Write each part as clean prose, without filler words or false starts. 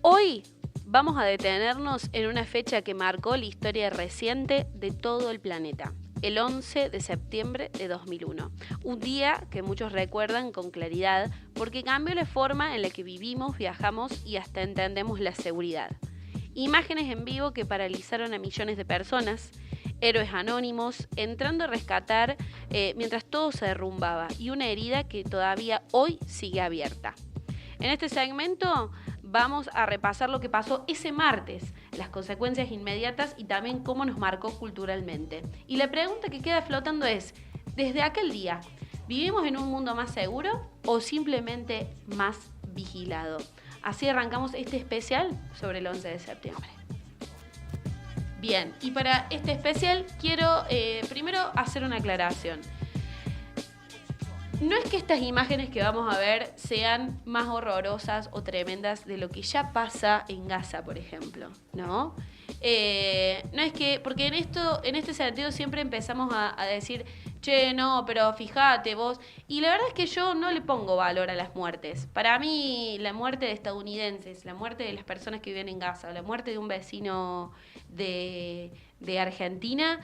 Hoy vamos a detenernos en una fecha que marcó la historia reciente de todo el planeta. El 11 de septiembre de 2001. Un día que muchos recuerdan con claridad porque cambió la forma en la que vivimos, viajamos y hasta entendemos la seguridad. Imágenes en vivo que paralizaron a millones de personas, héroes anónimos entrando a rescatar mientras todo se derrumbaba y una herida que todavía hoy sigue abierta. En este segmento vamos a repasar lo que pasó ese martes, las consecuencias inmediatas y también cómo nos marcó culturalmente. Y la pregunta que queda flotando es, desde aquel día, ¿vivimos en un mundo más seguro o simplemente más vigilado? Así arrancamos este especial sobre el 11 de septiembre. Bien, y para este especial quiero primero hacer una aclaración. No es que estas imágenes que vamos a ver sean más horrorosas o tremendas de lo que ya pasa en Gaza, por ejemplo, ¿no? No es que, porque en este sentido siempre empezamos a decir, che, no, pero fíjate vos. Y la verdad es que yo no le pongo valor a las muertes. Para mí, la muerte de estadounidenses, la muerte de las personas que viven en Gaza, la muerte de un vecino de Argentina,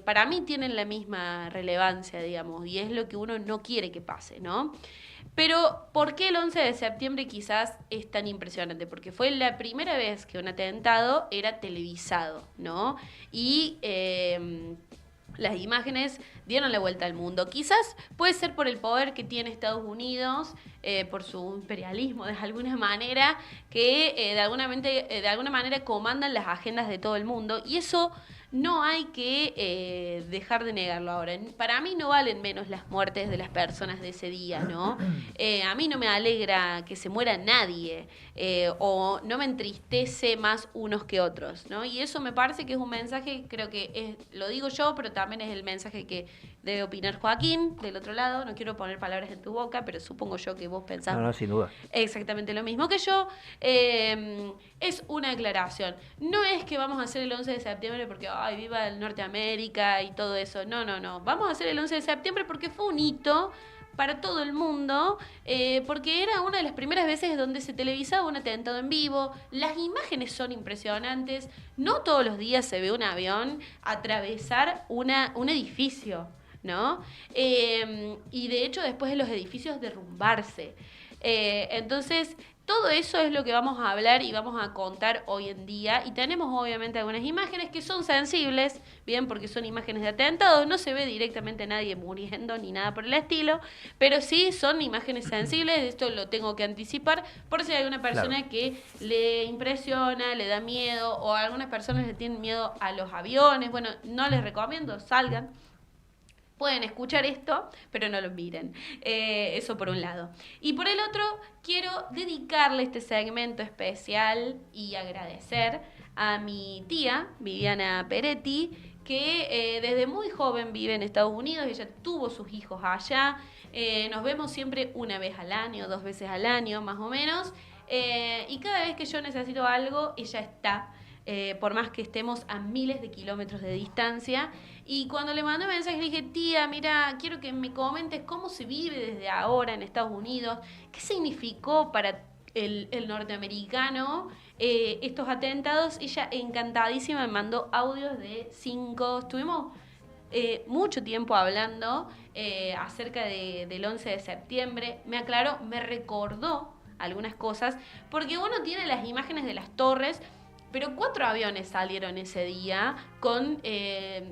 para mí tienen la misma relevancia, digamos, y es lo que uno no quiere que pase, ¿no? Pero, ¿por qué el 11 de septiembre quizás es tan impresionante? Porque fue la primera vez que un atentado era televisado, ¿no? Y las imágenes dieron la vuelta al mundo. Quizás puede ser por el poder que tiene Estados Unidos, por su imperialismo de alguna manera, que de alguna manera comandan las agendas de todo el mundo. Y eso no hay que dejar de negarlo ahora. Para mí no valen menos las muertes de las personas de ese día, ¿no? A mí no me alegra que se muera nadie, o no me entristece más unos que otros, ¿no? Y eso me parece que es un mensaje, creo que lo digo yo, pero también es el mensaje que debe opinar Joaquín, del otro lado. No quiero poner palabras en tu boca, pero supongo yo que vos pensás No, sin duda. exactamente lo mismo que yo. Es una aclaración. No es que vamos a hacer el 11 de septiembre porque, ay, viva el Norteamérica y todo eso. No, no, no. Vamos a hacer el 11 de septiembre porque fue un hito para todo el mundo, porque era una de las primeras veces donde se televisaba un atentado en vivo. Las imágenes son impresionantes. No todos los días se ve un avión atravesar un edificio, ¿no? Y de hecho después de los edificios derrumbarse. Entonces, todo eso es lo que vamos a hablar y vamos a contar hoy en día. Y tenemos obviamente algunas imágenes que son sensibles, bien, porque son imágenes de atentados. No se ve directamente nadie muriendo ni nada por el estilo, pero sí son imágenes sensibles. Esto lo tengo que anticipar por si hay alguna persona que le impresiona, le da miedo, o a algunas personas le tienen miedo a los aviones. Bueno, no les recomiendo, salgan. Pueden escuchar esto, pero no lo miren. Eso por un lado. Y por el otro, quiero dedicarle este segmento especial y agradecer a mi tía, Viviana Peretti, que desde muy joven vive en Estados Unidos. Ella tuvo sus hijos allá. Nos vemos siempre una vez al año, 2 veces al año, más o menos. Y cada vez que yo necesito algo, ella está. Por más que estemos a miles de kilómetros de distancia. Y cuando le mandé un mensaje le dije, tía, mira, quiero que me comentes cómo se vive desde ahora en Estados Unidos, qué significó para el norteamericano estos atentados. Ella encantadísima me mandó audios de 5, estuvimos mucho tiempo hablando acerca del 11 de septiembre, me aclaró, me recordó algunas cosas, porque uno tiene las imágenes de las torres, pero 4 aviones salieron ese día con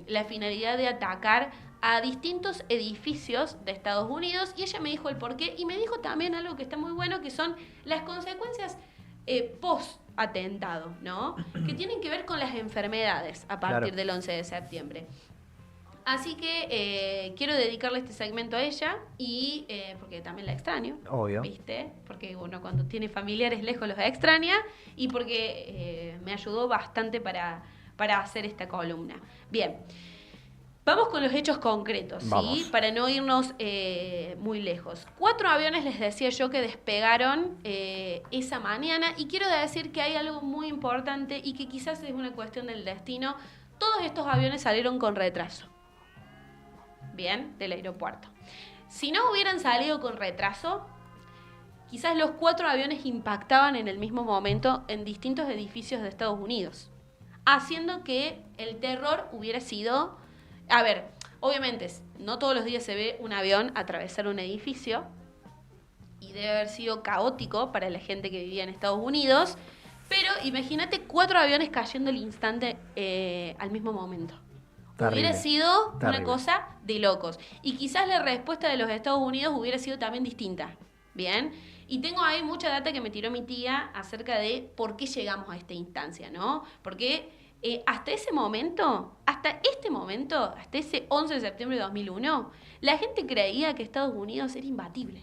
la finalidad de atacar a distintos edificios de Estados Unidos, y ella me dijo el porqué y me dijo también algo que está muy bueno, que son las consecuencias post-atentado, ¿no? Que tienen que ver con las enfermedades a partir del 11 de septiembre. Así que quiero dedicarle este segmento a ella y porque también la extraño, obvio, ¿viste? Porque uno cuando tiene familiares lejos los extraña, y porque me ayudó bastante para hacer esta columna. Bien, vamos con los hechos concretos, ¿sí? Vamos. Para no irnos muy lejos. 4 aviones les decía yo que despegaron esa mañana, y quiero decir que hay algo muy importante y que quizás es una cuestión del destino. Todos estos aviones salieron con retraso. Bien, del aeropuerto. Si no hubieran salido con retraso, quizás los 4 aviones impactaban en el mismo momento en distintos edificios de Estados Unidos, haciendo que el terror hubiera sido... A ver, obviamente, no todos los días se ve un avión atravesar un edificio, y debe haber sido caótico para la gente que vivía en Estados Unidos, pero imagínate 4 aviones cayendo al instante al mismo momento. Terrible. Hubiera sido Terrible. una cosa de locos. Y quizás la respuesta de los Estados Unidos hubiera sido también distinta. ¿Bien? Y tengo ahí mucha data que me tiró mi tía acerca de por qué llegamos a esta instancia, ¿no? Porque hasta ese momento, hasta ese 11 de septiembre de 2001, la gente creía que Estados Unidos era imbatible.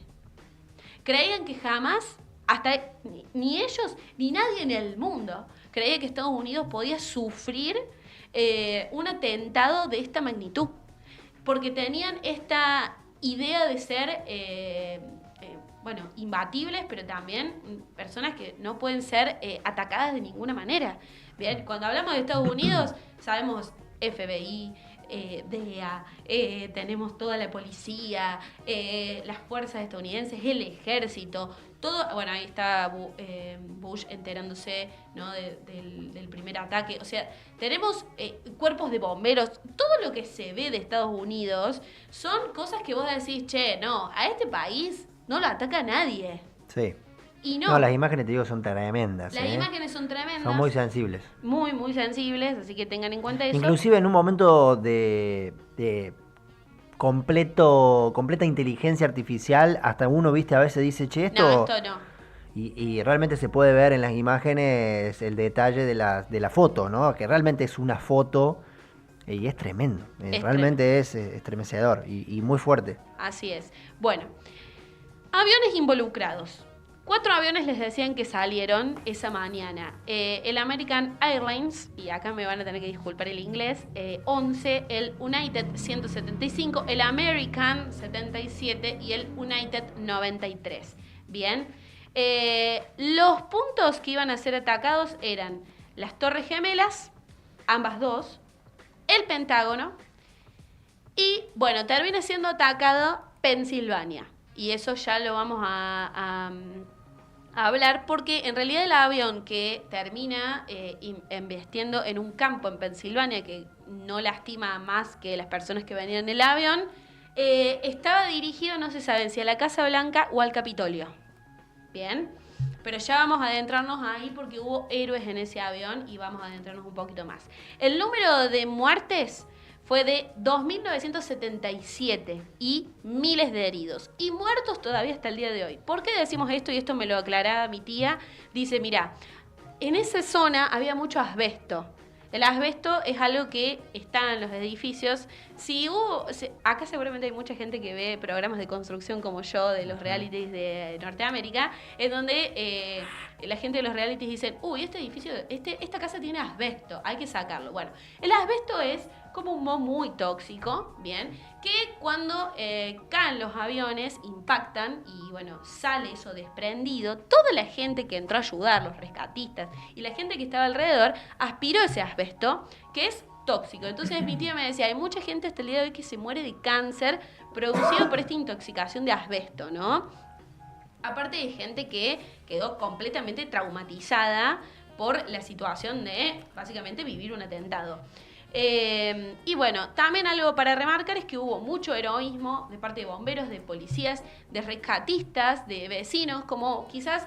Creían que jamás, hasta ni ellos, ni nadie en el mundo, creía que Estados Unidos podía sufrir un atentado de esta magnitud. Porque tenían esta idea de ser, imbatibles, pero también personas que no pueden ser atacadas de ninguna manera. Bien, cuando hablamos de Estados Unidos, sabemos FBI, DEA, tenemos toda la policía, las fuerzas estadounidenses, el ejército, todo. Bueno, ahí está Bush enterándose, ¿no? del primer ataque. O sea, tenemos cuerpos de bomberos. Todo lo que se ve de Estados Unidos son cosas que vos decís, che, no, a este país no lo ataca nadie. Sí. Y No, las imágenes, te digo, son tremendas. Las imágenes son tremendas. Son muy sensibles. Muy, muy sensibles, así que tengan en cuenta eso. Inclusive en un momento de completa inteligencia artificial, hasta uno, viste, a veces dice, che, esto... No, esto no. Y realmente se puede ver en las imágenes el detalle de la foto, ¿no? Que realmente es una foto y es tremendo. Realmente es estremecedor y muy fuerte. Así es. Bueno, aviones involucrados. 4 aviones les decían que salieron esa mañana. El American Airlines, y acá me van a tener que disculpar el inglés, 11, el United 175, el American 77 y el United 93. Bien. Los puntos que iban a ser atacados eran las Torres Gemelas, ambas dos, el Pentágono y, bueno, termina siendo atacado Pensilvania. Y eso ya lo vamos a hablar porque en realidad el avión que termina embestiendo en un campo en Pensilvania, que no lastima más que las personas que venían en el avión, estaba dirigido, no se sabe si a la Casa Blanca o al Capitolio. Bien, pero ya vamos a adentrarnos ahí porque hubo héroes en ese avión y vamos a adentrarnos un poquito más. El número de muertes fue de 2.977 y miles de heridos. Y muertos todavía hasta el día de hoy. ¿Por qué decimos esto? Y esto me lo aclara mi tía. Dice, mira, en esa zona había mucho asbesto. El asbesto es algo que está en los edificios. Acá seguramente hay mucha gente que ve programas de construcción como yo, de los realities de Norteamérica, en donde la gente de los realities dicen, uy, este edificio, esta casa tiene asbesto, hay que sacarlo. Bueno, el asbesto es como un moho muy tóxico, ¿bien? Que cuando caen los aviones, impactan y, bueno, sale eso desprendido. Toda la gente que entró a ayudar, los rescatistas y la gente que estaba alrededor, aspiró ese asbesto, que es tóxico. Entonces mi tía me decía, hay mucha gente hasta el día de hoy que se muere de cáncer producido por esta intoxicación de asbesto, ¿no? Aparte de gente que quedó completamente traumatizada por la situación de, básicamente, vivir un atentado. Y bueno, también algo para remarcar es que hubo mucho heroísmo de parte de bomberos, de policías, de rescatistas, de vecinos, como quizás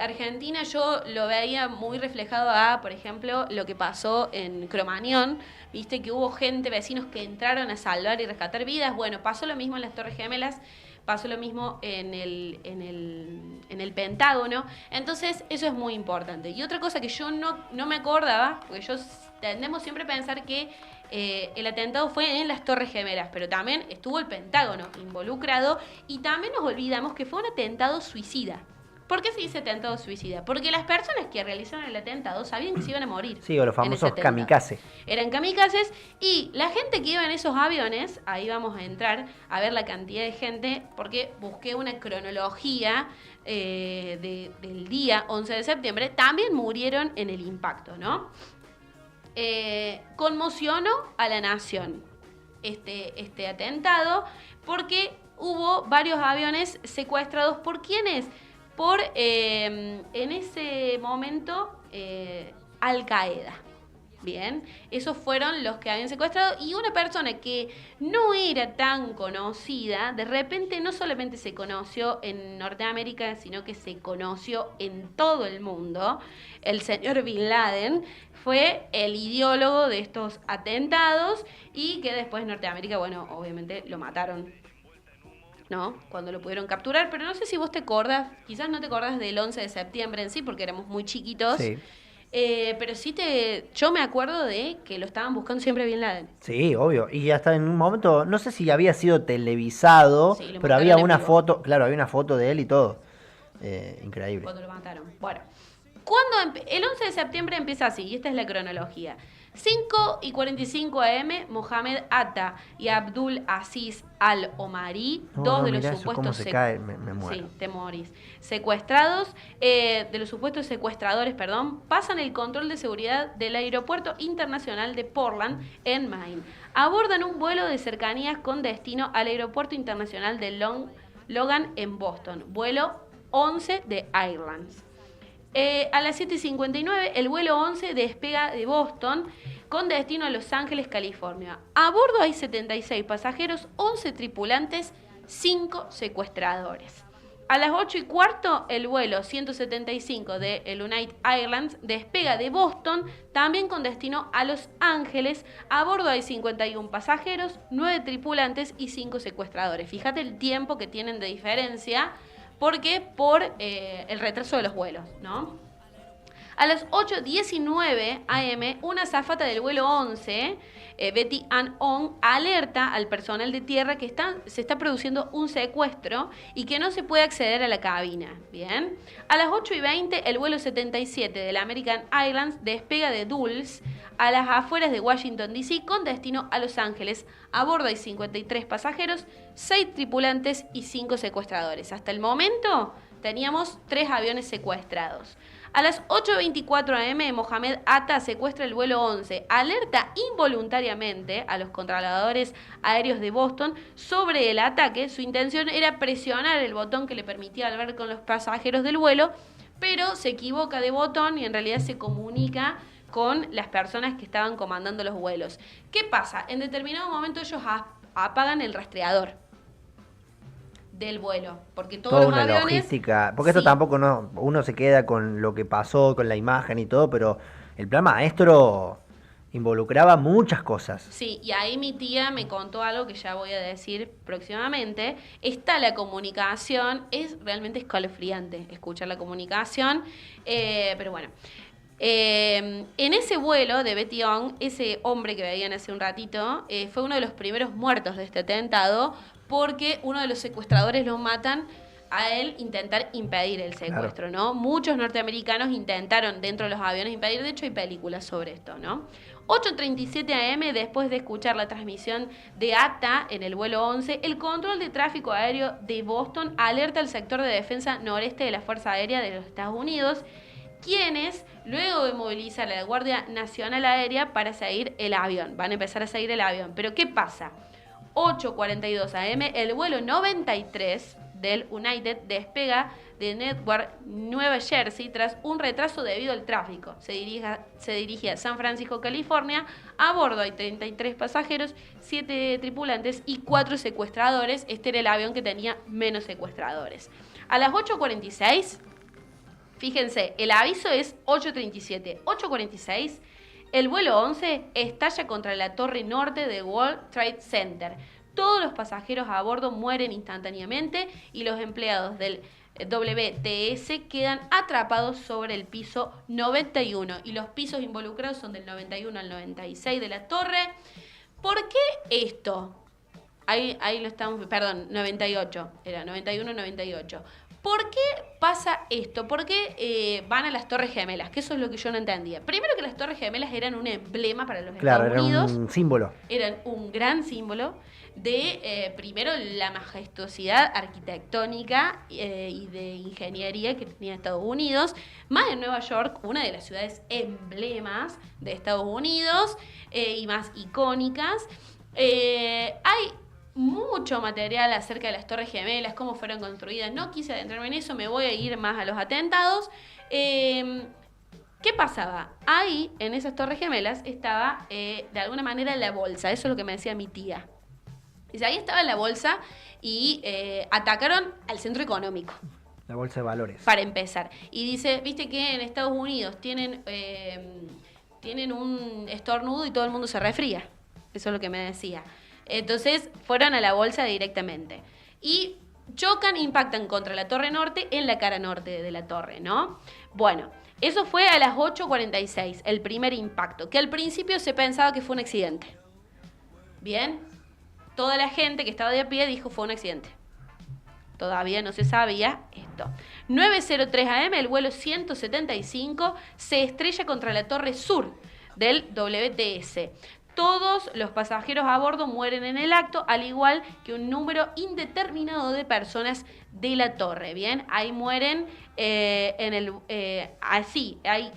Argentina yo lo veía muy reflejado a, por ejemplo, lo que pasó en Cromañón, viste que hubo gente, vecinos que entraron a salvar y rescatar vidas. Bueno, pasó lo mismo en las Torres Gemelas, pasó lo mismo en el Pentágono. Entonces, eso es muy importante. Y otra cosa que yo no me acordaba, porque tendemos siempre a pensar que el atentado fue en las Torres Gemelas, pero también estuvo el Pentágono involucrado y también nos olvidamos que fue un atentado suicida. ¿Por qué se dice atentado suicida? Porque las personas que realizaron el atentado sabían que se iban a morir. Sí, o los famosos kamikaze. Eran kamikazes y la gente que iba en esos aviones, ahí vamos a entrar a ver la cantidad de gente, porque busqué una cronología del día 11 de septiembre, también murieron en el impacto, ¿no? Conmocionó a la nación este atentado porque hubo varios aviones secuestrados. ¿Por quiénes? en ese momento, Al Qaeda. Bien, esos fueron los que habían secuestrado, y una persona que no era tan conocida, de repente no solamente se conoció en Norteamérica, sino que se conoció en todo el mundo. El señor Bin Laden fue el ideólogo de estos atentados, y que después Norteamérica, bueno, obviamente lo mataron, ¿no? Cuando lo pudieron capturar, pero no sé si vos te acordás, quizás no te acordás del 11 de septiembre en sí, porque éramos muy chiquitos. Sí. Pero sí yo me acuerdo de que lo estaban buscando siempre Bin Laden. Sí, obvio. Y hasta en un momento, no sé si había sido televisado, Sí, lo pero mataron había en una vivo. foto, claro, había una foto de él y todo. Increíble. Cuando lo mataron. Bueno, el 11 de septiembre empieza así, y esta es la cronología. 5:45 AM, Mohamed Atta y Abdul Aziz Al-Omari, dos de los mirá eso, cómo supuestos se cae, me muero. Sí, te morís. Secuestrados, de los supuestos secuestradores, pasan el control de seguridad del aeropuerto internacional de Portland, en Maine. Abordan un vuelo de cercanías con destino al aeropuerto internacional de Logan, en Boston. Vuelo 11 de Airlines. A las 7:59, el vuelo 11 despega de Boston con destino a Los Ángeles, California. A bordo hay 76 pasajeros, 11 tripulantes, 5 secuestradores. A las 8:15, el vuelo 175 de United Airlines despega de Boston, también con destino a Los Ángeles. A bordo hay 51 pasajeros, 9 tripulantes y 5 secuestradores. Fíjate el tiempo que tienen de diferencia, porque por el retraso de los vuelos, ¿no? A las 8:19 AM, una azafata del vuelo 11, Betty Ann Ong, alerta al personal de tierra que se está produciendo un secuestro y que no se puede acceder a la cabina. Bien. A las 8:20, el vuelo 77 de la American Airlines despega de Dulles, a las afueras de Washington, D.C., con destino a Los Ángeles. A bordo hay 53 pasajeros, 6 tripulantes y 5 secuestradores. Hasta el momento teníamos 3 aviones secuestrados. A las 8:24 AM, Mohamed Atta secuestra el vuelo 11. Alerta involuntariamente a los controladores aéreos de Boston sobre el ataque. Su intención era presionar el botón que le permitía hablar con los pasajeros del vuelo, pero se equivoca de botón y en realidad se comunica con las personas que estaban comandando los vuelos. ¿Qué pasa? En determinado momento ellos apagan el rastreador del vuelo, porque todos Toda los una aviones... logística, porque Sí. esto tampoco uno se queda con lo que pasó, con la imagen y todo, pero el plan maestro involucraba muchas cosas. Sí, y ahí mi tía me contó algo que ya voy a decir próximamente. Está la comunicación, es realmente escalofriante escuchar la comunicación, pero bueno. En ese vuelo de Betty Ong, ese hombre que veían hace un ratito, fue uno de los primeros muertos de este atentado, porque uno de los secuestradores lo matan a él intentar impedir el secuestro, ¿no? Muchos norteamericanos intentaron dentro de los aviones impedir, de hecho hay películas sobre esto, ¿no? 8:37 AM, después de escuchar la transmisión de Atta en el vuelo 11, el control de tráfico aéreo de Boston alerta al sector de defensa noreste de la Fuerza Aérea de los Estados Unidos, quienes, luego de movilizar a la Guardia Nacional Aérea para seguir el avión, van a empezar a seguir el avión. Pero ¿qué pasa? 8:42 AM, el vuelo 93 del United despega de Newark, Nueva Jersey, tras un retraso debido al tráfico. Se dirige a San Francisco, California. A bordo hay 33 pasajeros, 7 tripulantes y 4 secuestradores. Este era el avión que tenía menos secuestradores. A las 8:46, fíjense, el aviso es 8:37. 8:46, el vuelo 11 estalla contra la torre norte del World Trade Center. Todos los pasajeros a bordo mueren instantáneamente y los empleados del WTS quedan atrapados sobre el piso 91. Y los pisos involucrados son del 91 al 96 de la torre. ¿Por qué esto? Ahí lo estamos, perdón, 98, era 91-98. ¿Por qué pasa esto? ¿Por qué van a las Torres Gemelas? Que eso es lo que yo no entendía. Primero, que las Torres Gemelas eran un emblema para los Estados Unidos. Era un símbolo. Eran un gran símbolo de, primero, la majestuosidad arquitectónica y de ingeniería que tenía Estados Unidos. Más en Nueva York, una de las ciudades emblemas de Estados Unidos y más icónicas. Hay mucho material acerca de las Torres Gemelas, cómo fueron construidas. No quise adentrarme en eso, me voy a ir más a los atentados. ¿Qué pasaba? Ahí, en esas Torres Gemelas, estaba de alguna manera la bolsa. Eso es lo que me decía mi tía. Dice, ahí estaba la bolsa y atacaron al centro económico. La bolsa de valores. Para empezar. Y dice, viste que en Estados Unidos tienen un estornudo y todo el mundo se resfría. Eso es lo que me decía. Entonces fueron a la bolsa directamente. Y chocan, impactan contra la Torre Norte en la cara norte de la torre, ¿no? Bueno, eso fue a las 8:46, el primer impacto, que al principio se pensaba que fue un accidente. Bien, toda la gente que estaba de a pie dijo fue un accidente. Todavía no se sabía esto. 9:03 AM, el vuelo 175 se estrella contra la torre sur del WTS. Todos los pasajeros a bordo mueren en el acto, al igual que un número indeterminado de personas de la torre. Bien, ahí mueren así, hay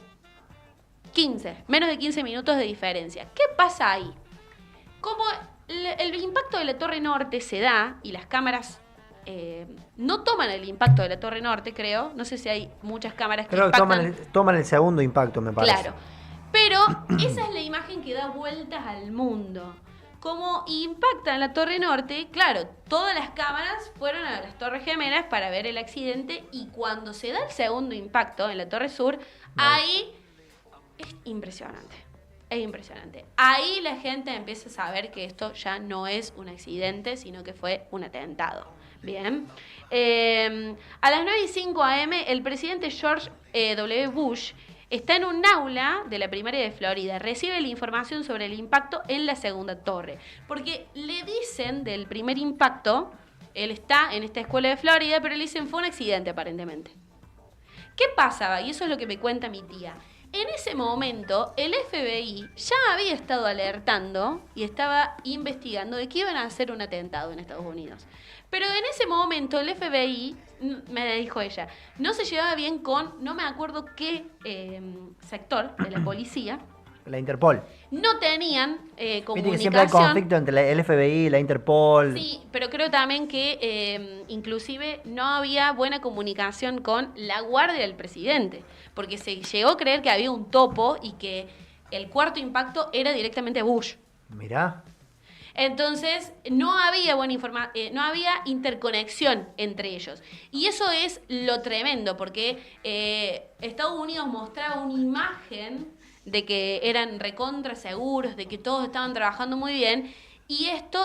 15, menos de 15 minutos de diferencia. ¿Qué pasa ahí? Como el impacto de la Torre Norte se da y las cámaras no toman el impacto de la Torre Norte, creo. No sé si hay muchas cámaras que impactan. Toman el segundo impacto, me parece. Claro. Pero esa es la imagen que da vueltas al mundo. Como impacta en la Torre Norte, claro, todas las cámaras fueron a las Torres Gemelas para ver el accidente y cuando se da el segundo impacto en la Torre Sur, ahí es impresionante. Es impresionante. Ahí la gente empieza a saber que esto ya no es un accidente, sino que fue un atentado. Bien. A las 9:05 AM, el presidente George W. Bush está en un aula de la primaria de Florida. Recibe la información sobre el impacto en la segunda torre. Porque le dicen del primer impacto, él está en esta escuela de Florida, pero le dicen fue un accidente aparentemente. ¿Qué pasaba? Y eso es lo que me cuenta mi tía. En ese momento, el FBI ya había estado alertando y estaba investigando de que iban a hacer un atentado en Estados Unidos. Pero en ese momento el FBI, me dijo ella, no se llevaba bien con, no me acuerdo qué sector de la policía. La Interpol. No tenían comunicación. Viste que siempre hay conflicto entre el FBI y la Interpol. Sí, pero creo también que inclusive no había buena comunicación con la guardia del presidente, porque se llegó a creer que había un topo y que el cuarto impacto era directamente Bush. Mirá. Entonces, no había no había interconexión entre ellos. Y eso es lo tremendo, porque Estados Unidos mostraba una imagen de que eran recontra seguros, de que todos estaban trabajando muy bien, y esto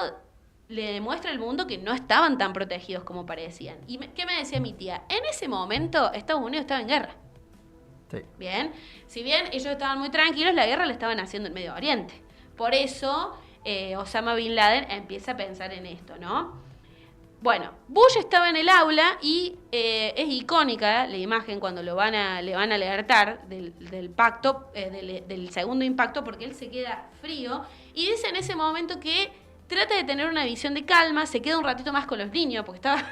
le demuestra al mundo que no estaban tan protegidos como parecían. ¿Y qué me decía mi tía? En ese momento, Estados Unidos estaba en guerra. Sí. Bien, si bien ellos estaban muy tranquilos, la guerra la estaban haciendo en Medio Oriente. Por eso Osama Bin Laden empieza a pensar en esto, ¿no? Bueno, Bush estaba en el aula y es icónica la imagen cuando le van a alertar del pacto, del segundo impacto, porque él se queda frío y dice en ese momento que trata de tener una visión de calma, se queda un ratito más con los niños, porque estaba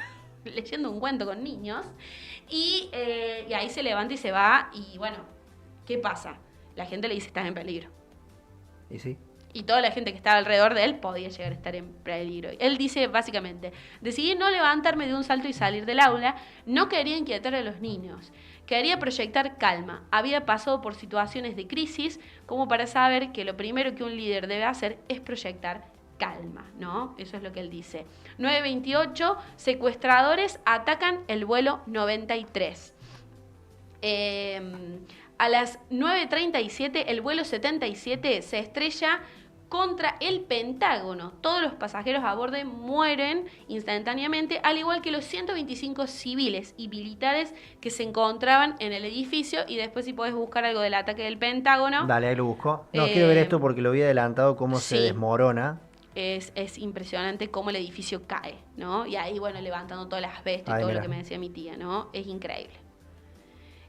leyendo un cuento con niños, y ahí se levanta y se va, y bueno, ¿qué pasa? La gente le dice, estás en peligro. ¿Y sí? Y toda la gente que estaba alrededor de él podía llegar a estar en peligro. Él dice básicamente, decidí no levantarme de un salto y salir del aula, no quería inquietar a los niños, quería proyectar calma. Había pasado por situaciones de crisis como para saber que lo primero que un líder debe hacer es proyectar calma, ¿no? Eso es lo que él dice. 9:28, secuestradores atacan el vuelo 93. A las 9:37, el vuelo 77 se estrella contra el Pentágono. Todos los pasajeros a bordo mueren instantáneamente, al igual que los 125 civiles y militares que se encontraban en el edificio. Y después, si podés buscar algo del ataque del Pentágono. Dale, ahí lo busco. No, quiero ver esto porque lo vi adelantado, cómo sí, se desmorona. Es impresionante cómo el edificio cae, ¿no? Y ahí, bueno, levantando todas las asbesto y todo mira lo que me decía mi tía, ¿no? Es increíble.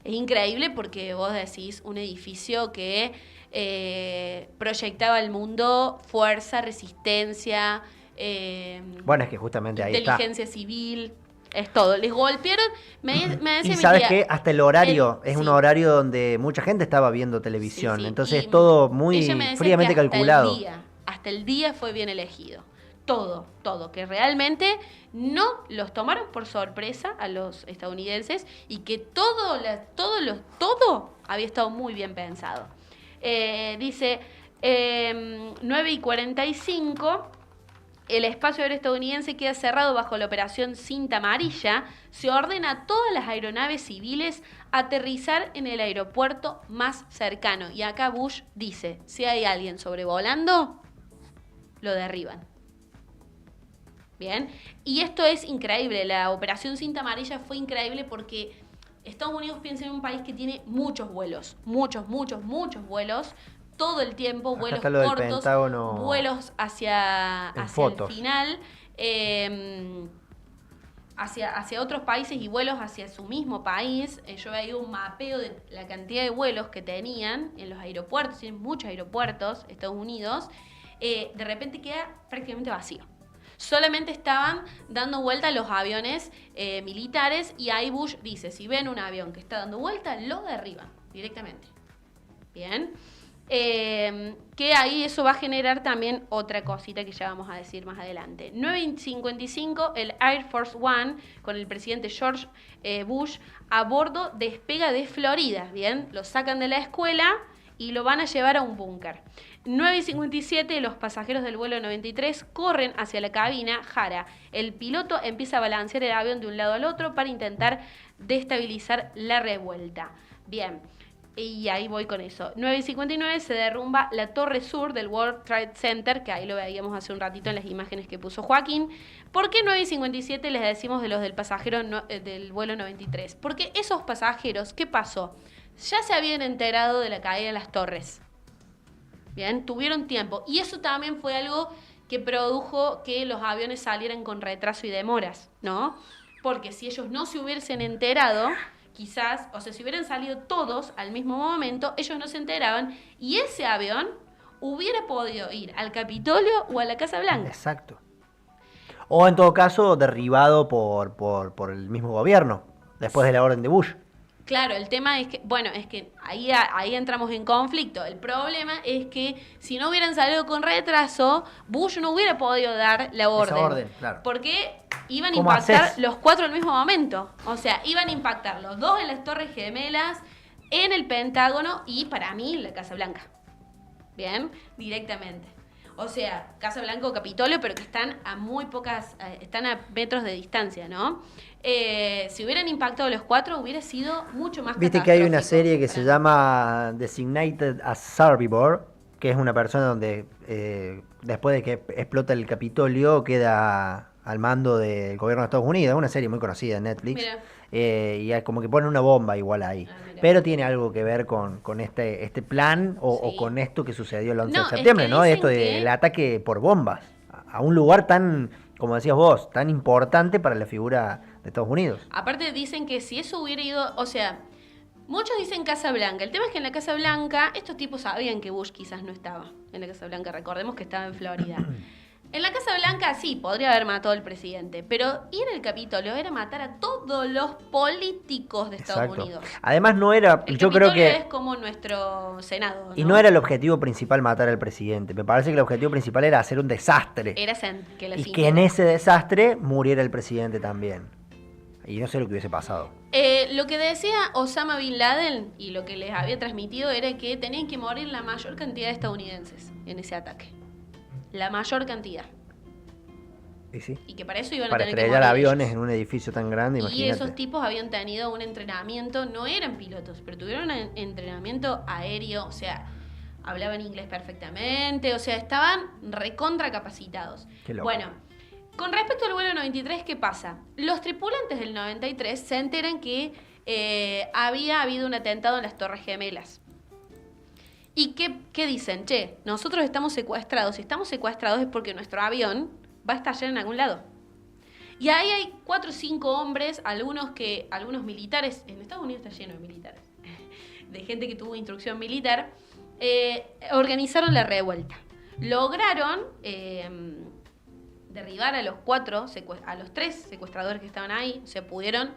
Es increíble porque vos decís un edificio que proyectaba al mundo fuerza, resistencia, bueno, es que justamente ahí está. inteligencia civil, es todo. Les golpearon, me decía Y mi sabes tía, que hasta el horario es sí, un horario donde mucha gente estaba viendo televisión, sí, sí. entonces Y todo muy ella me decía fríamente que calculado. hasta el día fue bien elegido. todo, que realmente no los tomaron por sorpresa a los estadounidenses y que todo había estado muy bien pensado. Dice 9:45, el espacio aéreo estadounidense queda cerrado bajo la operación Cinta Amarilla. Se ordena a todas las aeronaves civiles aterrizar en el aeropuerto más cercano. Y acá Bush dice, si hay alguien sobrevolando, lo derriban. Bien, y esto es increíble. La operación Cinta Amarilla fue increíble porque Estados Unidos piensa en un país que tiene muchos vuelos, muchos vuelos, todo el tiempo, Acá vuelos está lo del cortos, Pentágono vuelos hacia el final, hacia otros países y vuelos hacia su mismo país. Yo veía un mapeo de la cantidad de vuelos que tenían en los aeropuertos, tienen muchos aeropuertos, Estados Unidos, de repente queda prácticamente vacío. Solamente estaban dando vuelta los aviones militares y ahí Bush dice, si ven un avión que está dando vuelta, lo derriban directamente. Bien. Que ahí eso va a generar también otra cosita que ya vamos a decir más adelante. 9:55, el Air Force One con el presidente George Bush a bordo despega de Florida. Bien, lo sacan de la escuela y lo van a llevar a un búnker. 9:57, los pasajeros del vuelo 93 corren hacia la cabina Jara. El piloto empieza a balancear el avión de un lado al otro para intentar destabilizar la revuelta. Bien, y ahí voy con eso. 9:59, se derrumba la torre sur del World Trade Center, que ahí lo veíamos hace un ratito en las imágenes que puso Joaquín. ¿Por qué 9:57 les decimos de los del pasajero del vuelo 93? Porque esos pasajeros, ¿qué pasó? Ya se habían enterado de la caída de las torres. Bien, tuvieron tiempo. Y eso también fue algo que produjo que los aviones salieran con retraso y demoras, ¿no? Porque si ellos no se hubiesen enterado, quizás, o sea, si hubieran salido todos al mismo momento, ellos no se enteraban y ese avión hubiera podido ir al Capitolio o a la Casa Blanca. Exacto. O en todo caso, derribado por el mismo gobierno, después de la orden de Bush. Claro, el tema es que, bueno, es que ahí entramos en conflicto. El problema es que si no hubieran salido con retraso, Bush no hubiera podido dar la orden. Esa orden, claro. Porque iban a impactar los 4 al mismo momento. O sea, iban a impactar los 2 en las Torres Gemelas, en el Pentágono y para mí la Casa Blanca. Bien, directamente. O sea, Casa Blanca o Capitolio, pero que están a muy pocas, están a metros de distancia, ¿no? Si hubieran impactado los 4, hubiera sido mucho más Viste que hay una serie que se llama Designated as Survivor, que es una persona donde después de que explota el Capitolio queda al mando del gobierno de Estados Unidos. Es una serie muy conocida en Netflix. Y como que ponen una bomba igual ahí. Pero tiene algo que ver con este plan o con esto que sucedió el 11 de septiembre, ¿no? Esto del ataque por bombas a un lugar tan, como decías vos, tan importante para la figura de Estados Unidos. Aparte dicen que si eso hubiera ido, o sea, muchos dicen Casa Blanca. El tema es que en la Casa Blanca, estos tipos sabían que Bush quizás no estaba en la Casa Blanca. Recordemos que estaba en Florida. En la Casa Blanca sí, podría haber matado al presidente, pero ir al Capitolio era matar a todos los políticos de Estados Unidos. Además no era, yo creo que es como nuestro Senado, ¿no? Y no era el objetivo principal matar al presidente. Me parece que el objetivo principal era hacer un desastre. Que en ese desastre muriera el presidente también. Y no sé lo que hubiese pasado. Lo que decía Osama Bin Laden y lo que les había transmitido era que tenían que morir la mayor cantidad de estadounidenses en ese ataque. La mayor cantidad. ¿Y sí? Y que para eso iban a tener que estrellar aviones en un edificio tan grande, imagínate. Y esos tipos habían tenido un entrenamiento, no eran pilotos, pero tuvieron un entrenamiento aéreo, o sea, hablaban inglés perfectamente, o sea, estaban recontra capacitados. Qué loco. Bueno, con respecto al vuelo 93, ¿qué pasa? Los tripulantes del 93 se enteran que había habido un atentado en las Torres Gemelas. ¿Y qué dicen? Che, nosotros estamos secuestrados. Si estamos secuestrados es porque nuestro avión va a estallar en algún lado. Y ahí hay 4 o 5 hombres, algunos militares, en Estados Unidos está lleno de militares, de gente que tuvo instrucción militar, organizaron la revuelta. Lograron derribar a los 3 secuestradores que estaban ahí, se pudieron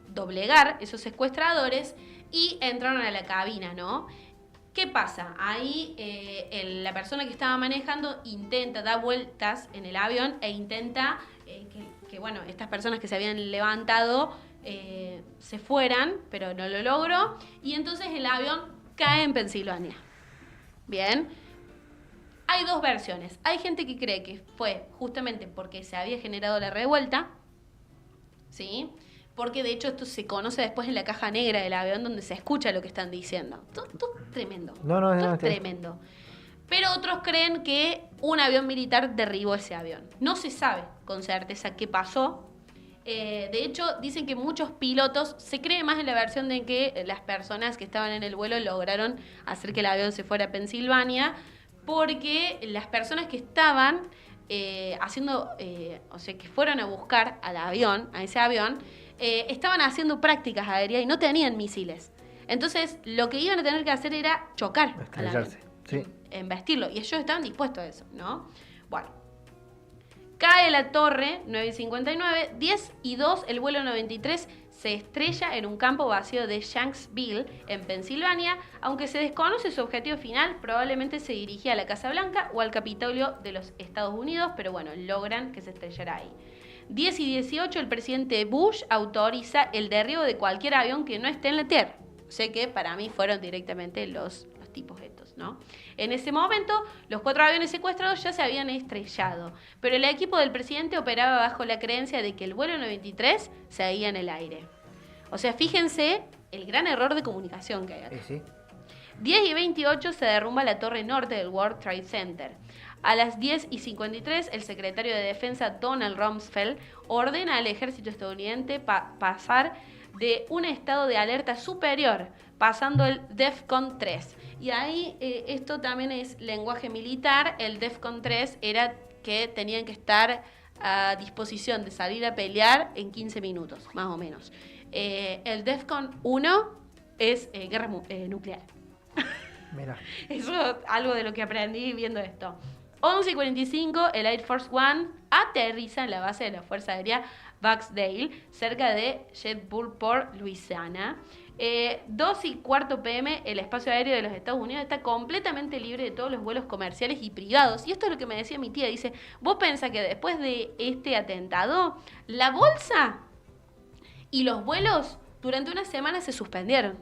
doblegar esos secuestradores y entraron a la cabina, ¿no? ¿Qué pasa? Ahí la persona que estaba manejando intenta dar vueltas en el avión e intenta que bueno, estas personas que se habían levantado se fueran, pero no lo logró. Y entonces el avión cae en Pensilvania. Bien. Hay dos versiones. Hay gente que cree que fue justamente porque se había generado la revuelta, ¿sí? Porque de hecho esto se conoce después en la caja negra del avión donde se escucha lo que están diciendo. Todo tremendo. No, Todo tremendo. Pero otros creen que un avión militar derribó ese avión. No se sabe con certeza qué pasó. De hecho, dicen que muchos pilotos, se cree más en la versión de que las personas que estaban en el vuelo lograron hacer que el avión se fuera a Pensilvania, porque las personas que estaban o sea, que fueron a buscar al avión, a ese avión, estaban haciendo prácticas aéreas y no tenían misiles. Entonces, lo que iban a tener que hacer era chocar al avión, sí. embestirlo. Y ellos estaban dispuestos a eso, ¿no? Bueno. Cae la torre, 9:59, 10:02, el vuelo 93 se estrella en un campo vacío de Shanksville, en Pensilvania. Aunque se desconoce su objetivo final, probablemente se dirigía a la Casa Blanca o al Capitolio de los Estados Unidos, pero bueno, logran que se estrellara ahí. 10:18, el presidente Bush autoriza el derribo de cualquier avión que no esté en la Tierra. Sé que para mí fueron directamente los tipos estos, ¿no? En ese momento, los 4 aviones secuestrados ya se habían estrellado, pero el equipo del presidente operaba bajo la creencia de que el vuelo 93 seguía en el aire. O sea, fíjense el gran error de comunicación que hay acá. Sí. 10:28 se derrumba la torre norte del World Trade Center. A las 10:53, el secretario de Defensa Donald Rumsfeld ordena al ejército estadounidense pasar de un estado de alerta superior, pasando el DEFCON 3. Y ahí esto también es lenguaje militar. El DEFCON 3 era que tenían que estar a disposición de salir a pelear en 15 minutos, más o menos. El DEFCON 1 es guerra nuclear. Mira. Eso es algo de lo que aprendí viendo esto. 11:45, el Air Force One aterriza en la base de la Fuerza Aérea Barksdale, cerca de Shreveport, Luisiana. 2:15 p.m, el espacio aéreo de los Estados Unidos está completamente libre de todos los vuelos comerciales y privados. Y esto es lo que me decía mi tía. Dice, ¿vos pensás que después de este atentado, la bolsa y los vuelos durante una semana se suspendieron?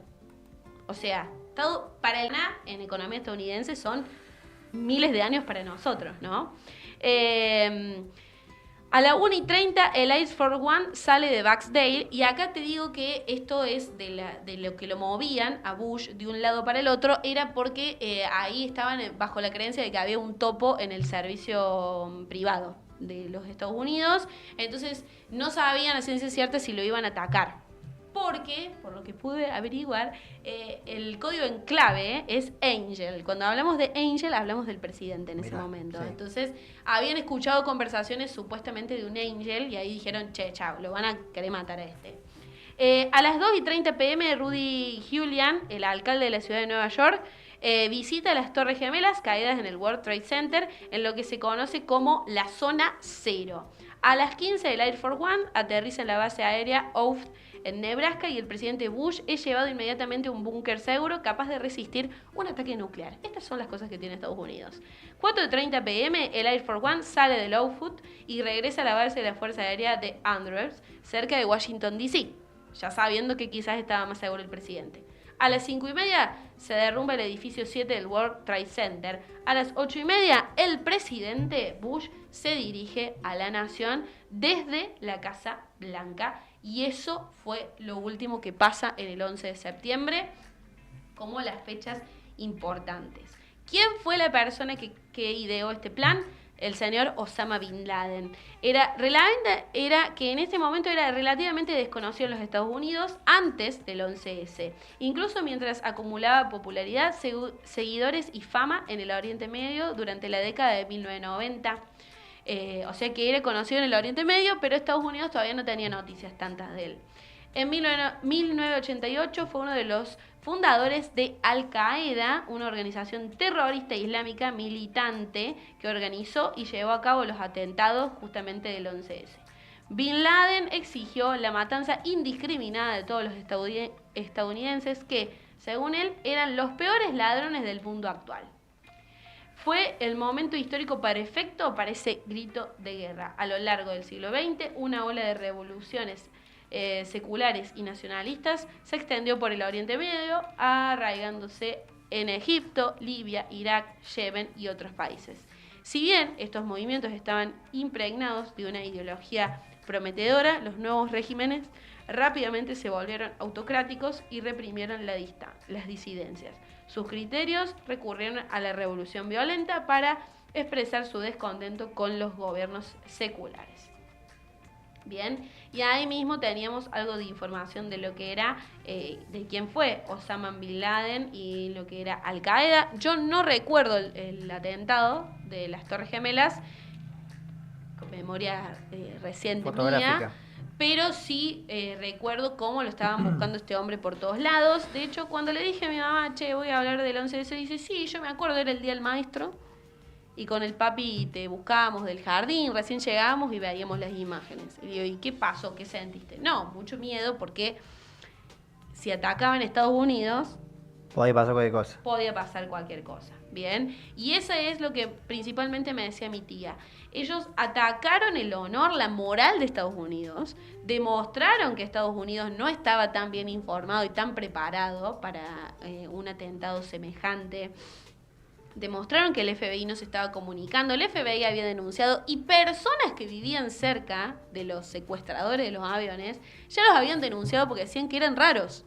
O sea, todo para el NA en economía estadounidense son miles de años para nosotros, ¿no? A la 1:30 el Air Force One sale de Barksdale, y acá te digo que esto es de lo que lo movían a Bush de un lado para el otro, era porque ahí estaban bajo la creencia de que había un topo en el servicio privado de los Estados Unidos. Entonces no sabían a ciencia cierta si lo iban a atacar. Porque, por lo que pude averiguar, el código en clave es Angel. Cuando hablamos de Angel, hablamos del presidente en ese momento. Sí. Entonces, habían escuchado conversaciones supuestamente de un Angel y ahí dijeron, che, chao, lo van a querer matar a este. A las 2:30 p.m, Rudy Giuliani, el alcalde de la ciudad de Nueva York, visita las Torres Gemelas caídas en el World Trade Center, en lo que se conoce como la Zona Cero. A las 15, el Air Force One aterriza en la base aérea Oath, en Nebraska, y el presidente Bush es llevado inmediatamente a un búnker seguro capaz de resistir un ataque nuclear. Estas son las cosas que tiene Estados Unidos. 4:30 p.m, el Air Force One sale de Lowfoot y regresa a la base de la Fuerza Aérea de Andrews, cerca de Washington, D.C., ya sabiendo que quizás estaba más seguro el presidente. A las 5:30 se derrumba el edificio 7 del World Trade Center. A las 8:30 el presidente Bush se dirige a la nación desde la Casa Blanca. Y eso fue lo último que pasa en el 11 de septiembre, como las fechas importantes. ¿Quién fue la persona que ideó este plan? El señor Osama Bin Laden. Era que en este momento era relativamente desconocido en los Estados Unidos antes del 11S. Incluso mientras acumulaba popularidad, seguidores y fama en el Oriente Medio durante la década de 1990. O sea que era conocido en el Oriente Medio, pero Estados Unidos todavía no tenía noticias tantas de él. En 1988 fue uno de los fundadores de Al-Qaeda, una organización terrorista islámica militante que organizó y llevó a cabo los atentados justamente del 11S. Bin Laden exigió la matanza indiscriminada de todos los estadounidenses que, Según él, eran los peores ladrones del mundo actual. Fue el momento histórico perfecto para ese grito de guerra. A lo largo del siglo XX, una ola de revoluciones seculares y nacionalistas se extendió por el Oriente Medio, arraigándose en Egipto, Libia, Irak, Yemen y otros países. Si bien estos movimientos estaban impregnados de una ideología prometedora, los nuevos regímenes rápidamente se volvieron autocráticos y reprimieron las disidencias. Sus criterios recurrieron a la revolución violenta para expresar su descontento con los gobiernos seculares. Bien, y ahí mismo teníamos algo de información de lo que era, de quién fue Osama Bin Laden y lo que era Al Qaeda. Yo no recuerdo el atentado de las Torres Gemelas, con memoria reciente mía, pero sí recuerdo cómo lo estaban buscando este hombre por todos lados. De hecho, cuando le dije a mi mamá, che, voy a hablar del 11S, dice, sí, yo me acuerdo, era el Día del Maestro. Y con el papi te buscábamos del jardín, recién llegábamos y veíamos las imágenes. Y digo, ¿y qué pasó? ¿Qué sentiste? No, mucho miedo porque si atacaban Estados Unidos... Podía pasar cualquier cosa. Podía pasar cualquier cosa, ¿bien? Y eso es lo que principalmente me decía mi tía. Ellos atacaron el honor, la moral de Estados Unidos, demostraron que Estados Unidos no estaba tan bien informado y tan preparado para un atentado semejante. Demostraron que el FBI no se estaba comunicando, el FBI había denunciado y personas que vivían cerca de los secuestradores de los aviones ya los habían denunciado porque decían que eran raros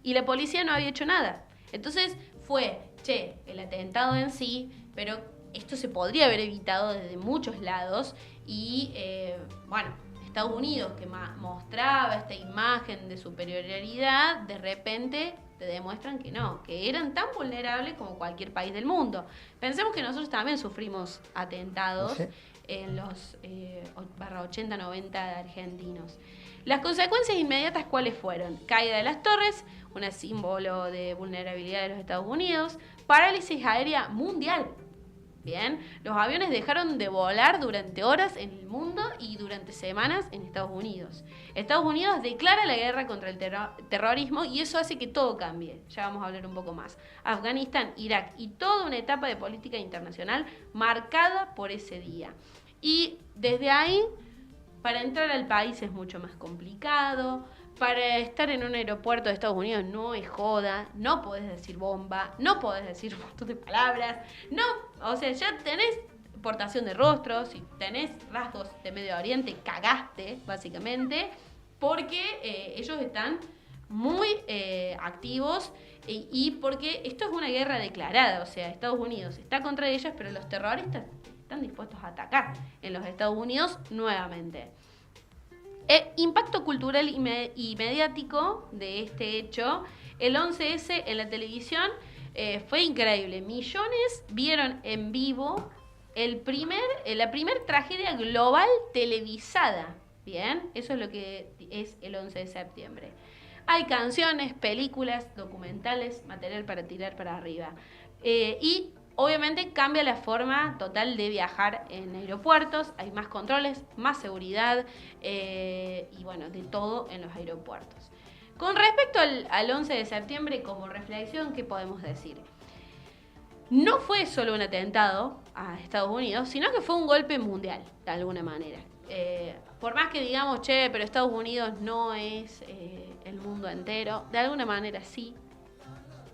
y la policía no había hecho nada. Entonces fue, el atentado en sí, pero esto se podría haber evitado desde muchos lados y, Estados Unidos, que mostraba esta imagen de superioridad, de repente te demuestran que no, que eran tan vulnerables como cualquier país del mundo. Pensemos que nosotros también sufrimos atentados, ¿sí?, en los 80, 90 de argentinos. Las consecuencias inmediatas, ¿cuáles fueron? Caída de las torres, un símbolo de vulnerabilidad de los Estados Unidos, parálisis aérea mundial. Bien, los aviones dejaron de volar durante horas en el mundo y durante semanas en Estados Unidos. Estados Unidos declara la guerra contra el terrorismo y eso hace que todo cambie. Ya vamos a hablar un poco más. Afganistán, Irak y toda una etapa de política internacional marcada por ese día. Y desde ahí, para entrar al país es mucho más complicado. Para estar en un aeropuerto de Estados Unidos no es joda, no podés decir bomba, no podés decir un montón de palabras, no, o sea, ya tenés portación de rostros, si tenés rasgos de Medio Oriente, cagaste, básicamente, porque ellos están muy activos y porque esto es una guerra declarada, o sea, Estados Unidos está contra ellos, pero los terroristas están dispuestos a atacar en los Estados Unidos nuevamente. Impacto cultural y mediático de este hecho, el 11S en la televisión fue increíble. Millones vieron en vivo la primer tragedia global televisada. Bien, eso es lo que es el 11 de septiembre. Hay canciones, películas, documentales, material para tirar para arriba. Y obviamente cambia la forma total de viajar en aeropuertos, hay más controles, más seguridad y bueno, de todo en los aeropuertos. Con respecto al 11 de septiembre, como reflexión, ¿qué podemos decir? No fue solo un atentado a Estados Unidos, sino que fue un golpe mundial, de alguna manera. Por más que digamos, pero Estados Unidos no es el mundo entero, de alguna manera sí.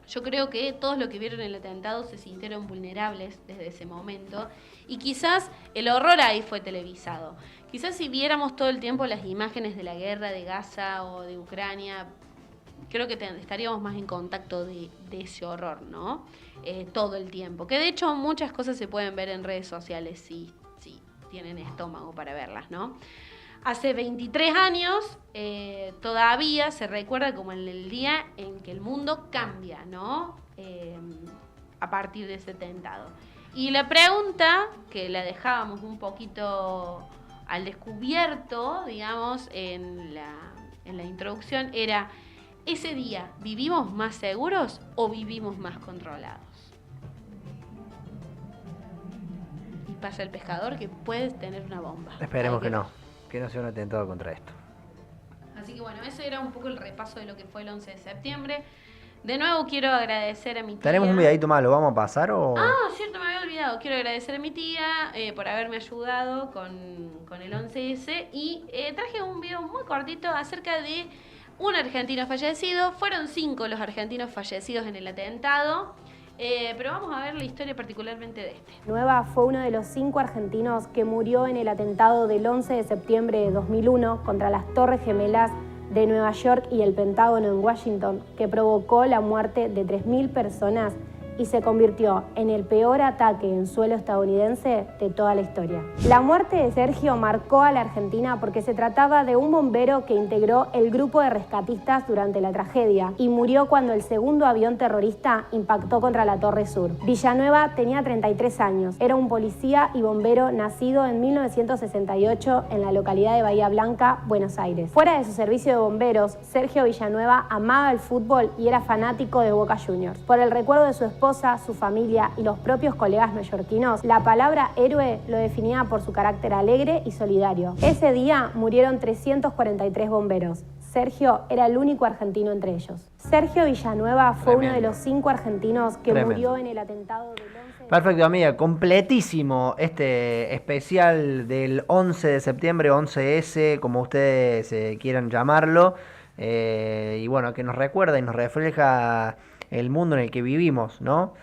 Yo creo que todos los que vieron el atentado se sintieron vulnerables desde ese momento y quizás el horror ahí fue televisado. Quizás si viéramos todo el tiempo las imágenes de la guerra de Gaza o de Ucrania, creo que estaríamos más en contacto de ese horror, ¿no? Todo el tiempo. Que de hecho muchas cosas se pueden ver en redes sociales si tienen estómago para verlas, ¿no? Hace 23 años todavía se recuerda como el día en que el mundo cambia, ¿no? A partir de ese atentado. Y la pregunta, que la dejábamos un poquito al descubierto, digamos, en la introducción, era, ¿ese día vivimos más seguros o vivimos más controlados? Y pasa el pescador que puede tener una bomba. Esperemos que no sea un atentado contra esto. Así que bueno, ese era un poco el repaso de lo que fue el 11 de septiembre. De nuevo quiero agradecer a mi tía. Tenemos un videito más, ¿lo vamos a pasar o...? Ah, cierto, me había olvidado. Quiero agradecer a mi tía por haberme ayudado con el 11S y traje un video muy cortito acerca de un argentino fallecido. Fueron 5 los argentinos fallecidos en el atentado, pero vamos a ver la historia particularmente de este. Nueva fue uno de los 5 argentinos que murió en el atentado del 11 de septiembre de 2001 contra las Torres Gemelas de Nueva York y el Pentágono en Washington, que provocó la muerte de 3.000 personas y se convirtió en el peor ataque en suelo estadounidense de toda la historia. La muerte de Sergio marcó a la Argentina porque se trataba de un bombero que integró el grupo de rescatistas durante la tragedia y murió cuando el segundo avión terrorista impactó contra la Torre Sur. Villanueva tenía 33 años, era un policía y bombero nacido en 1968 en la localidad de Bahía Blanca, Buenos Aires. Fuera de su servicio de bomberos, Sergio Villanueva amaba el fútbol y era fanático de Boca Juniors. Por el recuerdo de su esposa, su familia y los propios colegas neoyorquinos, la palabra héroe lo definía por su carácter alegre y solidario. Ese día murieron 343 bomberos. Sergio era el único argentino entre ellos. Sergio Villanueva fue uno de los 5 argentinos que murió en el atentado del 11. Perfecto, amiga, completísimo este especial del 11 de septiembre, 11S, como ustedes quieran llamarlo, y bueno, que nos recuerda y nos refleja el mundo en el que vivimos, ¿no?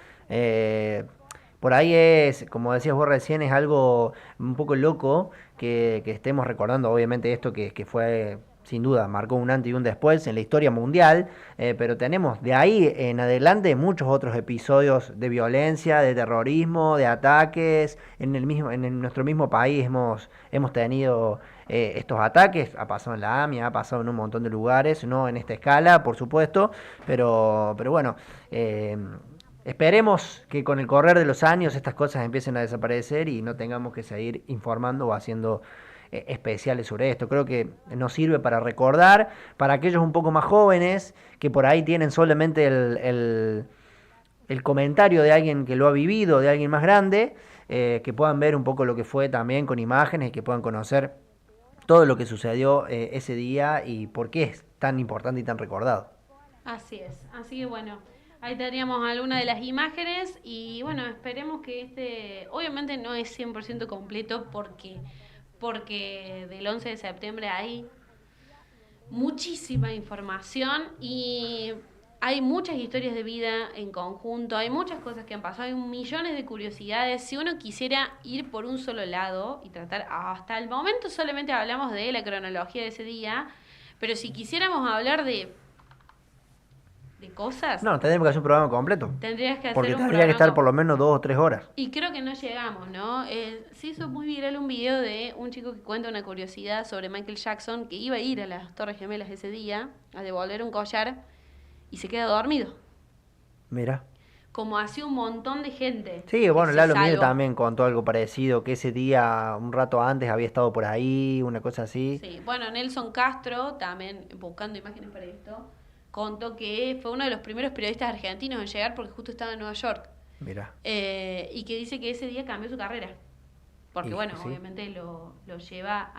Por ahí es, como decías vos recién, es algo un poco loco que estemos recordando, obviamente, esto que fue, sin duda, marcó un antes y un después en la historia mundial, pero tenemos de ahí en adelante muchos otros episodios de violencia, de terrorismo, de ataques. En nuestro mismo país hemos tenido estos ataques, ha pasado en la AMIA, ha pasado en un montón de lugares, no en esta escala, por supuesto, pero bueno, esperemos que con el correr de los años estas cosas empiecen a desaparecer y no tengamos que seguir informando o haciendo especiales sobre esto. Creo que nos sirve para recordar, para aquellos un poco más jóvenes que por ahí tienen solamente el comentario de alguien que lo ha vivido, de alguien más grande, que puedan ver un poco lo que fue también con imágenes y que puedan conocer todo lo que sucedió ese día y por qué es tan importante y tan recordado. Así es, así que bueno, ahí teníamos algunas de las imágenes y bueno, esperemos que obviamente no es 100% completo porque del 11 de septiembre hay muchísima información y hay muchas historias de vida en conjunto, hay muchas cosas que han pasado, hay millones de curiosidades. Si uno quisiera ir por un solo lado y tratar, hasta el momento solamente hablamos de la cronología de ese día, pero si quisiéramos hablar de cosas... No, tendríamos que hacer un programa completo. Tendrías que hacer porque un tendría programa que estar por lo menos 2 o 3 horas. Y creo que no llegamos, ¿no? Se hizo muy viral un video de un chico que cuenta una curiosidad sobre Michael Jackson, que iba a ir a las Torres Gemelas ese día a devolver un collar y se queda dormido. Mira. Como hacía un montón de gente. Sí, bueno, Lalo Mir también contó algo parecido, que ese día, un rato antes, había estado por ahí, una cosa así. Sí, bueno, Nelson Castro, también buscando imágenes para esto, contó que fue uno de los primeros periodistas argentinos en llegar porque justo estaba en Nueva York. Mira. Y que dice que ese día cambió su carrera. Porque bueno, sí, obviamente lo lleva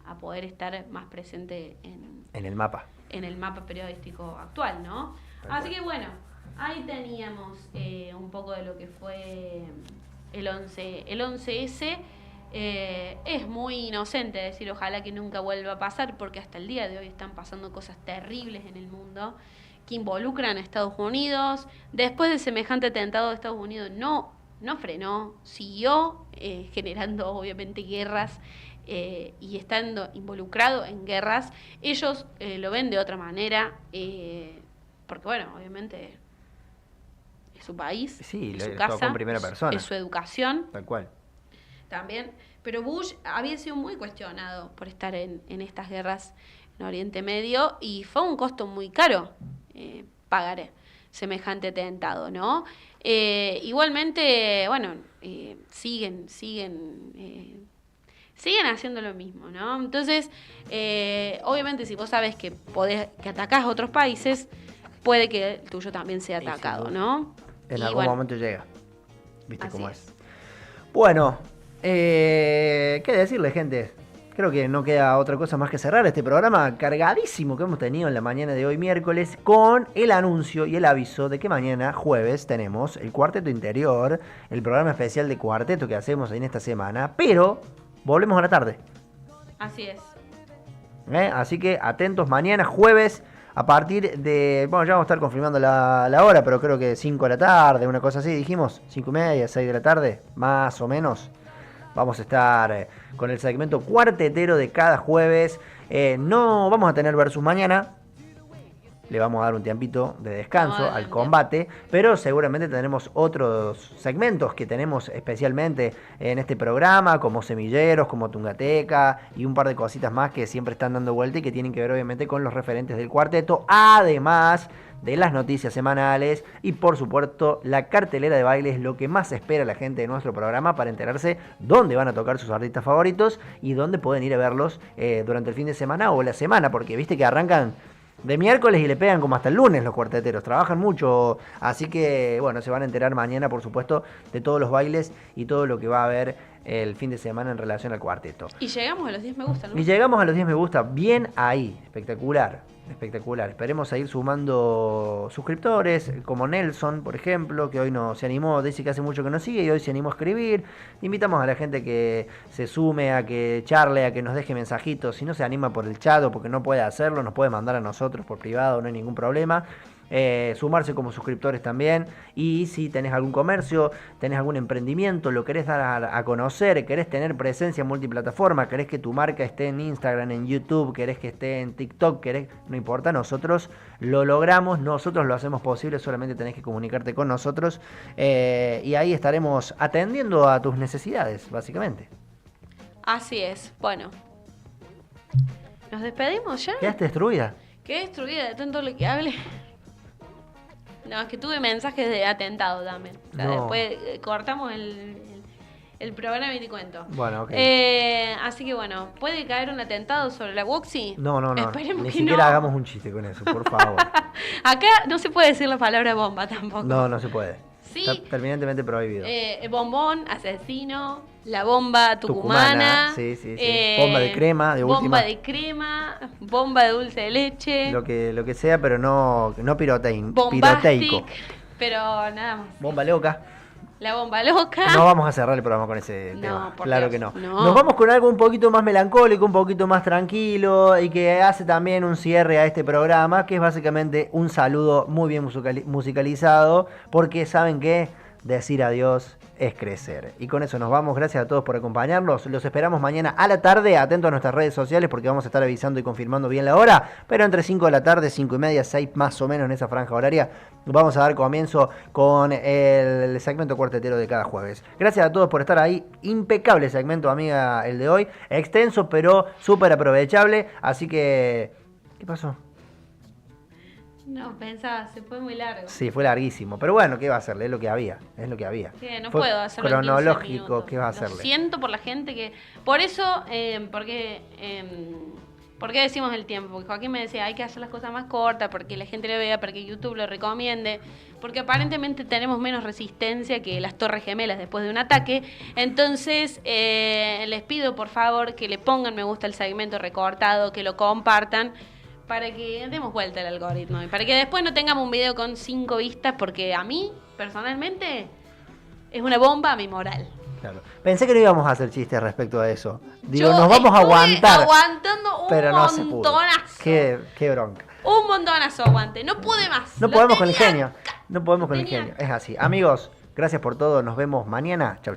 a poder estar más presente en el mapa. En el mapa periodístico actual, ¿no? Así que bueno, ahí teníamos un poco de lo que fue el 11S. Es muy inocente decir ojalá que nunca vuelva a pasar, porque hasta el día de hoy están pasando cosas terribles en el mundo que involucran a Estados Unidos. Después de semejante atentado, Estados Unidos no frenó, siguió generando obviamente guerras y estando involucrado en guerras. Ellos lo ven de otra manera, porque bueno, obviamente es su país, sí, es su casa, en primera persona. es su educación. Tal cual. También, pero Bush había sido muy cuestionado por estar en estas guerras en Oriente Medio y fue un costo muy caro pagar semejante atentado, ¿no? Igualmente, bueno, siguen haciendo lo mismo, ¿no? Entonces, obviamente, si vos sabes que que atacás a otros países, puede que el tuyo también sea atacado, ¿no? En algún momento llega. ¿Viste cómo es? Es. Bueno, ¿qué decirle, gente? creo que no queda otra cosa más que cerrar este programa cargadísimo que hemos tenido en la mañana de hoy miércoles con el anuncio y el aviso de que mañana jueves tenemos el Cuarteto Interior, el programa especial de cuarteto que hacemos en esta semana, pero volvemos a la tarde. Así es. Así que atentos mañana jueves a partir de, bueno, ya vamos a estar confirmando la hora, pero creo que 5 de la tarde, una cosa así, dijimos, 5:30, 6 de la tarde, más o menos. Vamos a estar con el segmento cuartetero de cada jueves. No vamos a tener versus mañana. Le vamos a dar un tiempito de descanso al combate. Pero seguramente tendremos otros segmentos que tenemos especialmente en este programa, como Semilleros, como Tungateca y un par de cositas más que siempre están dando vuelta y que tienen que ver obviamente con los referentes del cuarteto. Además de las noticias semanales y por supuesto la cartelera de baile es lo que más espera la gente de nuestro programa para enterarse dónde van a tocar sus artistas favoritos y dónde pueden ir a verlos durante el fin de semana o la semana, porque viste que arrancan de miércoles y le pegan como hasta el lunes los cuarteteros, trabajan mucho, así que bueno, se van a enterar mañana por supuesto de todos los bailes y todo lo que va a haber el fin de semana en relación al cuarteto. Y llegamos a los 10 me gusta, ¿no? Y llegamos a los 10 me gusta, bien ahí, espectacular. Espectacular, esperemos a ir sumando suscriptores como Nelson, por ejemplo, que hoy se animó, dice que hace mucho que nos sigue y hoy se animó a escribir. Invitamos a la gente que se sume, a que charle, a que nos deje mensajitos. Si no se anima por el chat o porque no puede hacerlo, nos puede mandar a nosotros por privado, no hay ningún problema. Sumarse como suscriptores también. Y si tenés algún comercio, tenés algún emprendimiento, lo querés dar a conocer, querés tener presencia en multiplataforma, querés que tu marca esté en Instagram, en YouTube, querés que esté en TikTok, no importa, nosotros lo logramos, nosotros lo hacemos posible, solamente tenés que comunicarte con nosotros y ahí estaremos atendiendo a tus necesidades, básicamente. Así es, bueno. ¿Nos despedimos ya? ¿Quedaste destruida? Quedé destruida de tanto lo que hable. No, es que tuve mensajes de atentado también. O sea, No. Después cortamos el programa y te cuento. Bueno, ok. Así que bueno, ¿puede caer un atentado sobre la Woxy? No. Esperemos Ni que siquiera no. hagamos un chiste con eso, por favor. Acá no se puede decir la palabra bomba tampoco. No se puede. Sí. Está terminantemente prohibido. Bombón, asesino, la bomba tucumana. Sí. Bomba de crema, de última. Bomba de crema, bomba de dulce de leche. Lo que sea, pero no piroteico. Bombastic, pero nada más. Bomba loca. La bomba loca. No vamos a cerrar el programa con ese No, tema. por Claro Dios, que no. no. Nos vamos con algo un poquito más melancólico, un poquito más tranquilo y que hace también un cierre a este programa, que es básicamente un saludo muy bien musicalizado, porque saben que decir adiós es crecer. Y con eso nos vamos. Gracias a todos por acompañarnos. Los esperamos mañana a la tarde. Atentos a nuestras redes sociales porque vamos a estar avisando y confirmando bien la hora. Pero entre 5 de la tarde, 5:30, 6 más o menos en esa franja horaria, vamos a dar comienzo con el segmento cuartetero de cada jueves. Gracias a todos por estar ahí. Impecable segmento, amiga, el de hoy. Extenso, pero súper aprovechable. Así que... ¿Qué pasó? No, pensaba, se fue muy largo. Sí, fue larguísimo. Pero bueno, ¿qué va a hacerle? Es lo que había. Sí, no Fue puedo hacerlo en 15 cronológico, minutos. ¿qué va a Lo hacerle? siento por la gente que... Por eso, ¿por qué decimos el tiempo? Porque Joaquín me decía, hay que hacer las cosas más cortas, porque la gente lo vea, para que YouTube lo recomiende. Porque aparentemente tenemos menos resistencia que las Torres Gemelas después de un ataque. Entonces, les pido por favor que le pongan me gusta al segmento recortado, que lo compartan, para que demos vuelta al algoritmo y para que después no tengamos un video con 5 vistas, porque a mí, personalmente, es una bomba a mi moral. Claro. Pensé que no íbamos a hacer chistes respecto a eso. Digo, Yo nos vamos a estuve aguantar. aguantando un pero no se pudo. montonazo. Qué bronca. Un montonazo aguante. No pude más. No Lo podemos con el tenía genio. No podemos con el tenía genio. Es así. Amigos, gracias por todo. Nos vemos mañana. Chau.